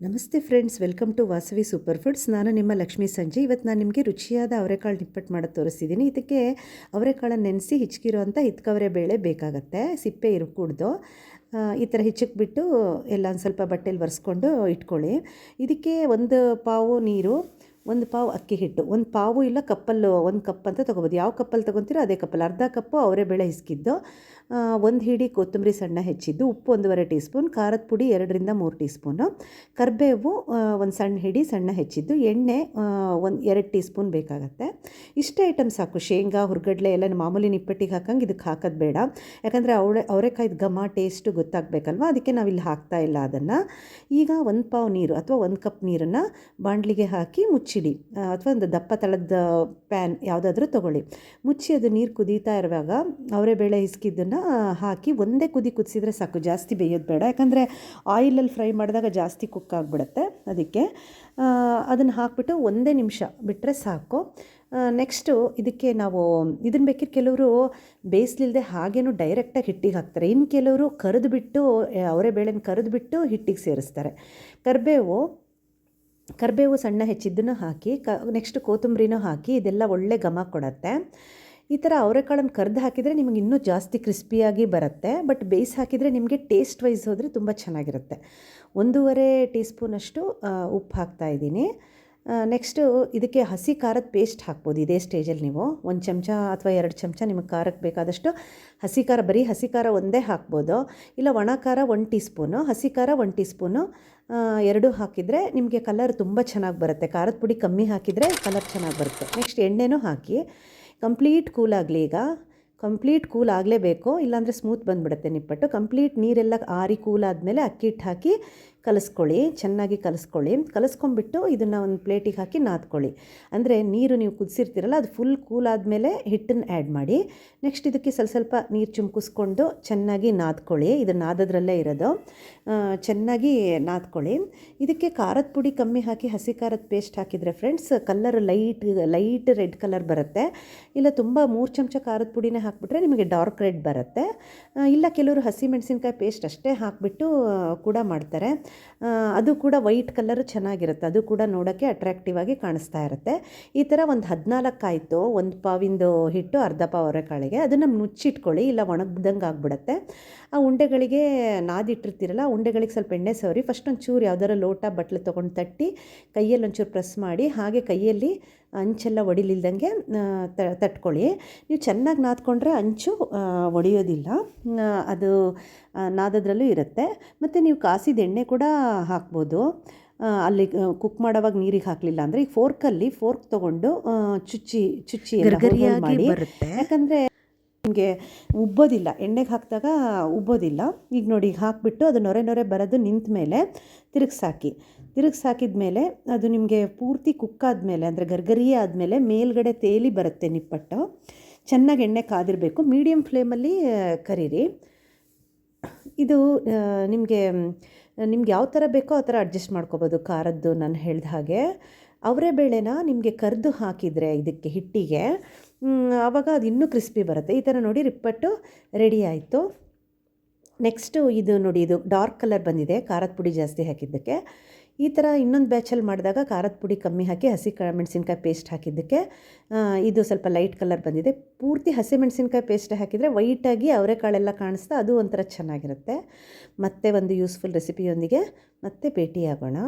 ನಮಸ್ತೆ friends, welcome to Vasavi super foods. ನಾನು ನಿಮ್ಮ ಲಕ್ಷ್ಮೀ ಸಂಜೆ. ಇವತ್ತು ನಾನು ನಿಮಗೆ ರುಚಿಯಾದ ಅವರೆಕಾಳು ನಿಪ್ಪಟ್ಟು ಮಾಡೋದು ತೋರಿಸ್ತಿದ್ದೀನಿ. ಇದಕ್ಕೆ ಅವರೆಕಾಳನ್ನು ನೆನೆಸಿ ಹಿಚ್ಕಿರೋ ಅಂಥ ಹಿತ್ಕವರೆ ಬೇಳೆ ಬೇಕಾಗತ್ತೆ. ಸಿಪ್ಪೆ ಇರಕೂಡ್ದು. ಈ ಥರ ಹಿಚ್ಚಕ್ಬಿಟ್ಟು ಎಲ್ಲ ಒಂದು ಸ್ವಲ್ಪ ಬಟ್ಟೆಲಿ ಒರೆಸ್ಕೊಂಡು ಇಟ್ಕೊಳ್ಳಿ. ಇದಕ್ಕೆ ಒಂದು ಪಾವು ನೀರು, ಒಂದು ಪಾವು ಅಕ್ಕಿ ಹಿಟ್ಟು, ಒಂದು ಪಾವು ಇಲ್ಲ ಕಪ್ಪಲ್ಲು, ಒಂದು ಕಪ್ ಅಂತ ತೊಗೋಬೋದು. ಯಾವ ಕಪ್ಪಲ್ಲಿ ತೊಗೊತೀರೋ ಅದೇ ಕಪ್ಪಲ್ಲಿ ಅರ್ಧ ಕಪ್ಪು ಅವರೆಬೇಳೆ ಹಿಸ್ಕಿದ್ದು, ಒಂದು ಹಿಡಿ ಕೊತ್ತಂಬರಿ ಸಣ್ಣ ಹೆಚ್ಚಿದ್ದು, ಉಪ್ಪು 1.5 ಟೀ ಸ್ಪೂನ್, ಖಾರದ ಪುಡಿ 2-3 ಟೀ ಸ್ಪೂನು, ಕರಿಬೇವು ಒಂದು ಸಣ್ಣ ಹಿಡಿ ಸಣ್ಣ ಹೆಚ್ಚಿದ್ದು, ಎಣ್ಣೆ 2 ಟೀ ಸ್ಪೂನ್ ಬೇಕಾಗತ್ತೆ. ಇಷ್ಟೇ ಐಟಮ್ ಸಾಕು. ಶೇಂಗಾ, ಹುರ್ಗಡ್ಲೆ ಎಲ್ಲ ಮಾಮೂಲಿ ನಿಪ್ಪಟ್ಟಿಗೆ ಹಾಕಂಗೆ ಇದಕ್ಕೆ ಹಾಕೋದು ಬೇಡ. ಯಾಕಂದರೆ ಅವರೆಕಾಯ್ದು ಘಮ ಟೇಸ್ಟು ಗೊತ್ತಾಗಬೇಕಲ್ವ, ಅದಕ್ಕೆ ನಾವಿಲ್ಲಿ ಹಾಕ್ತಾ ಇಲ್ಲ ಅದನ್ನು. ಈಗ ಒಂದು ಪಾವು ನೀರು ಅಥವಾ 1 ಕಪ್ ನೀರನ್ನು ಬಾಣಲಿಗೆ ಹಾಕಿ ಮುಚ್ಚಿಡಿ, ಅಥವಾ ಒಂದು ದಪ್ಪ ತಳದ ಪ್ಯಾನ್ ಯಾವುದಾದ್ರೂ ತೊಗೊಳ್ಳಿ. ಮುಚ್ಚಿ ಅದು ನೀರು ಕುದೀತಾ ಇರುವಾಗ ಅವರೆಬೇಳೆ ಹಿಸ್ಕಿದ್ದನ್ನು ಹಾಕಿ ಒಂದೇ ಕುದಿಸಿದ್ರೆ ಸಾಕು, ಜಾಸ್ತಿ ಬೇಯೋದು ಬೇಡ. ಯಾಕಂದರೆ ಆಯಿಲಲ್ಲಿ ಫ್ರೈ ಮಾಡಿದಾಗ ಜಾಸ್ತಿ ಕುಕ್ ಆಗಿಬಿಡುತ್ತೆ. ಅದಕ್ಕೆ ಅದನ್ನು ಹಾಕ್ಬಿಟ್ಟು 1 ನಿಮಿಷ ಬಿಟ್ಟರೆ ಸಾಕು. ನೆಕ್ಸ್ಟು ಇದಕ್ಕೆ ನಾವು ಇದನ್ನು ಬೇಕಿದ್ರೆ ಕೆಲವರು ಬೇಯಿಸ್ಲಿಲ್ಲದೆ ಹಾಗೇನೂ ಡೈರೆಕ್ಟಾಗಿ ಹಿಟ್ಟಿಗೆ ಹಾಕ್ತಾರೆ. ಇನ್ನು ಕೆಲವರು ಕರೆದುಬಿಟ್ಟು ಅವರೆಬೇಳೆನ ಕರೆದುಬಿಟ್ಟು ಹಿಟ್ಟಿಗೆ ಸೇರಿಸ್ತಾರೆ. ಕರಿಬೇವು ಸಣ್ಣ ಹೆಚ್ಚಿದ್ದನ್ನು ಹಾಕಿ ನೆಕ್ಸ್ಟ್ ಕೊತ್ತಂಬರಿನೂ ಹಾಕಿ ಇದೆಲ್ಲ ಒಳ್ಳೆ ಘಮ ಕೊಡುತ್ತೆ. ಈ ಥರ ಅವರೆಕಾಳನ್ನು ಕರೆದು ಹಾಕಿದರೆ ನಿಮಗೆ ಇನ್ನೂ ಜಾಸ್ತಿ ಕ್ರಿಸ್ಪಿಯಾಗಿ ಬರುತ್ತೆ. ಬಟ್ ಬೇಯಿಸಿ ಹಾಕಿದರೆ ನಿಮಗೆ ಟೇಸ್ಟ್ ವೈಸ್ ಹೋದರೆ ತುಂಬ ಚೆನ್ನಾಗಿರುತ್ತೆ. 1.5 ಟೀ ಸ್ಪೂನಷ್ಟು ಉಪ್ಪು ಹಾಕ್ತಾಯಿದ್ದೀನಿ. ನೆಕ್ಸ್ಟು ಇದಕ್ಕೆ ಹಸಿ ಖಾರದ ಪೇಸ್ಟ್ ಹಾಕ್ಬೋದು. ಇದೇ ಸ್ಟೇಜಲ್ಲಿ ನೀವು 1 ಚಮಚ ಅಥವಾ 2 ಚಮಚ ನಿಮಗೆ ಖಾರಕ್ಕೆ ಬೇಕಾದಷ್ಟು ಹಸಿ ಖಾರ, ಬರೀ ಹಸಿ ಖಾರ ಒಂದೇ ಹಾಕ್ಬೋದು. ಇಲ್ಲ ಒಣ ಖಾರ 1 ಟೀ ಸ್ಪೂನು, ಹಸಿ ಖಾರ 1 ಟೀ ಸ್ಪೂನು, 2 ಹಾಕಿದರೆ ನಿಮಗೆ ಕಲರ್ ತುಂಬ ಚೆನ್ನಾಗಿ ಬರುತ್ತೆ. ಖಾರದ ಪುಡಿ ಕಮ್ಮಿ ಹಾಕಿದರೆ ಕಲರ್ ಚೆನ್ನಾಗಿ ಬರುತ್ತೆ. ನೆಕ್ಸ್ಟ್ ಎಣ್ಣೆನೂ ಹಾಕಿ ಕಂಪ್ಲೀಟ್ ಕೂಲ್ ಆಗಲಿ. ಈಗ ಕಂಪ್ಲೀಟ್ ಕೂಲ್ ಆಗಲೇಬೇಕು, ಇಲ್ಲಾಂದರೆ ಸ್ಮೂತ್ ಬಂದುಬಿಡುತ್ತೆ ನಿಪ್ಪಟ್ಟು. ಕಂಪ್ಲೀಟ್ ನೀರೆಲ್ಲ ಆರಿ ಕೂಲ್ ಆದಮೇಲೆ ಅಕ್ಕಿ ಹಿಟ್ಟು ಹಾಕಿ ಕಲಿಸ್ಕೊಳ್ಳಿ, ಚೆನ್ನಾಗಿ ಕಲಿಸ್ಕೊಂಬಿಟ್ಟು ಇದನ್ನು ಒಂದು ಪ್ಲೇಟಿಗೆ ಹಾಕಿ ನಾದ್ಕೊಳ್ಳಿ. ಅಂದರೆ ನೀರು ನೀವು ಕುದಿಸಿರ್ತೀರಲ್ಲ, ಅದು ಫುಲ್ ಕೂಲ್ ಆದಮೇಲೆ ಹಿಟ್ಟನ್ನು ಆ್ಯಡ್ ಮಾಡಿ. ನೆಕ್ಸ್ಟ್ ಇದಕ್ಕೆ ಸ್ವಲ್ಪ ನೀರು ಚುಮ್ಕಿಸ್ಕೊಂಡು ಚೆನ್ನಾಗಿ ನಾದ್ಕೊಳ್ಳಿ. ಇದು ನಾದದ್ರಲ್ಲೇ ಇರೋದು. ಚೆನ್ನಾಗಿ ನಾದ್ಕೊಳ್ಳಿ. ಇದಕ್ಕೆ ಖಾರದ ಪುಡಿ ಕಮ್ಮಿ ಹಾಕಿ ಹಸಿ ಖಾರದ ಪೇಸ್ಟ್ ಹಾಕಿದರೆ friends colour light red colour ಬರುತ್ತೆ. ಇಲ್ಲ ತುಂಬ 3 ಚಮಚ ಖಾರದ ಪುಡಿನೇ ಹಾಕಿಬಿಟ್ರೆ ನಿಮಗೆ ಡಾರ್ಕ್ ರೆಡ್ ಬರುತ್ತೆ. ಇಲ್ಲ ಕೆಲವರು ಹಸಿಮೆಣಸಿನ್ಕಾಯಿ ಪೇಸ್ಟ್ ಅಷ್ಟೇ ಹಾಕಿಬಿಟ್ಟು ಕೂಡ ಮಾಡ್ತಾರೆ. ಅದು ಕೂಡ ವೈಟ್ ಕಲರು ಚೆನ್ನಾಗಿರುತ್ತೆ. ಅದು ಕೂಡ ನೋಡೋಕ್ಕೆ ಅಟ್ರಾಕ್ಟಿವ್ ಆಗಿ ಕಾಣಿಸ್ತಾ ಇರುತ್ತೆ. ಈ ಥರ ಒಂದು 14 ಆಯಿತು. 1 ಪಾವಿಂದು ಹಿಟ್ಟು, ಅರ್ಧ ಪಾವು ಅವರೆಕಾಳಿಗೆ. ಅದನ್ನು ಮುಚ್ಚಿಟ್ಕೊಳ್ಳಿ, ಇಲ್ಲ ಒಣಗ್ದಂಗೆ ಆಗಿಬಿಡುತ್ತೆ. ಆ ಉಂಡೆಗಳಿಗೆ ನಾದಿಟ್ಟಿರ್ತೀರಲ್ಲ, ಆ ಉಂಡೆಗಳಿಗೆ ಸ್ವಲ್ಪ ಎಣ್ಣೆ ಸವರಿ ಫಸ್ಟ್ ಒಂಚೂರು ಯಾವ್ದಾರ ಲೋಟ ಬಟ್ಲು ತೊಗೊಂಡು ತಟ್ಟಿ ಕೈಯಲ್ಲಿ ಒಂಚೂರು ಪ್ರೆಸ್ ಮಾಡಿ, ಹಾಗೆ ಕೈಯಲ್ಲಿ ಅಂಚೆಲ್ಲ ಒಡಿಲಿಲ್ದಂಗೆ ತಟ್ಕೊಳ್ಳಿ. ನೀವು ಚೆನ್ನಾಗಿ ನಾದ್ಕೊಂಡ್ರೆ ಅಂಚು ಒಡೆಯೋದಿಲ್ಲ, ಅದು ನಾದದ್ರಲ್ಲೂ ಇರುತ್ತೆ. ಮತ್ತು ನೀವು ಕಾಸಿದ ಎಣ್ಣೆ ಕೂಡ ಹಾಕ್ಬೋದು. ಅಲ್ಲಿ ಕುಕ್ ಮಾಡೋವಾಗ ನೀರಿಗೆ ಹಾಕಲಿಲ್ಲ ಅಂದರೆ ಈಗ ಫೋರ್ಕ್ ತೊಗೊಂಡು ಚುಚ್ಚಿ ಮಾಡಿ ಬರುತ್ತೆ. ಯಾಕಂದರೆ ನಿಮಗೆ ಉಬ್ಬೋದಿಲ್ಲ, ಎಣ್ಣೆಗೆ ಹಾಕಿದಾಗ ಉಬ್ಬೋದಿಲ್ಲ. ಈಗ ನೋಡಿ, ಈಗ ಹಾಕಿಬಿಟ್ಟು ಅದು ನೊರೆ ಬರೋದು ನಿಂತ ಮೇಲೆ ತಿರುಗಿಸಾಕಿದ ಮೇಲೆ ಅದು ನಿಮಗೆ ಪೂರ್ತಿ ಕುಕ್ಕಾದಮೇಲೆ, ಅಂದರೆ ಗರ್ಗರಿ ಆದಮೇಲೆ ಮೇಲ್ಗಡೆ ತೇಲಿ ಬರುತ್ತೆ ನಿಪ್ಪಟ್ಟು. ಚೆನ್ನಾಗಿ ಎಣ್ಣೆ ಕಾದಿರಬೇಕು. ಮೀಡಿಯಮ್ ಫ್ಲೇಮಲ್ಲಿ ಕರೀರಿ. ಇದು ನಿಮಗೆ ಯಾವ ಥರ ಬೇಕೋ ಆ ಥರ ಅಡ್ಜಸ್ಟ್ ಮಾಡ್ಕೋಬೋದು ಖಾರದ್ದು. ನಾನು ಹೇಳಿದ ಹಾಗೆ ಅವರೆಬೇಳೆನ ನಿಮಗೆ ಕರೆದು ಹಾಕಿದರೆ ಇದಕ್ಕೆ ಹಿಟ್ಟಿಗೆ, ಆವಾಗ ಅದು ಇನ್ನೂ ಕ್ರಿಸ್ಪಿ ಬರುತ್ತೆ. ಈ ಥರ ನೋಡಿ ನಿಪ್ಪಟ್ಟು ರೆಡಿ ಆಯಿತು. ನೆಕ್ಸ್ಟು ಇದು ನೋಡಿ, ಇದು ಡಾರ್ಕ್ ಕಲರ್ ಬಂದಿದೆ ಖಾರದ ಪುಡಿ ಜಾಸ್ತಿ ಹಾಕಿದ್ದಕ್ಕೆ. ಈ ಥರ ಇನ್ನೊಂದು ಬ್ಯಾಚಲ್ಲಿ ಮಾಡಿದಾಗ ಖಾರದ ಪುಡಿ ಕಮ್ಮಿ ಹಾಕಿ ಹಸಿ ಮೆಣಸಿನ್ಕಾಯಿ ಪೇಸ್ಟ್ ಹಾಕಿದ್ದಕ್ಕೆ ಇದು ಸ್ವಲ್ಪ ಲೈಟ್ ಕಲರ್ ಬಂದಿದೆ. ಪೂರ್ತಿ ಹಸಿ ಮೆಣಸಿನ್ಕಾಯಿ ಪೇಸ್ಟ್ ಹಾಕಿದರೆ ವೈಟಾಗಿ ಅವರೆಕಾಳೆಲ್ಲ ಕಾಣಿಸ್ತಾ ಅದು ಒಂಥರ ಚೆನ್ನಾಗಿರುತ್ತೆ. ಮತ್ತೆ ಒಂದು ಯೂಸ್ಫುಲ್ ರೆಸಿಪಿಯೊಂದಿಗೆ ಮತ್ತೆ ಭೇಟಿಯಾಗೋಣ.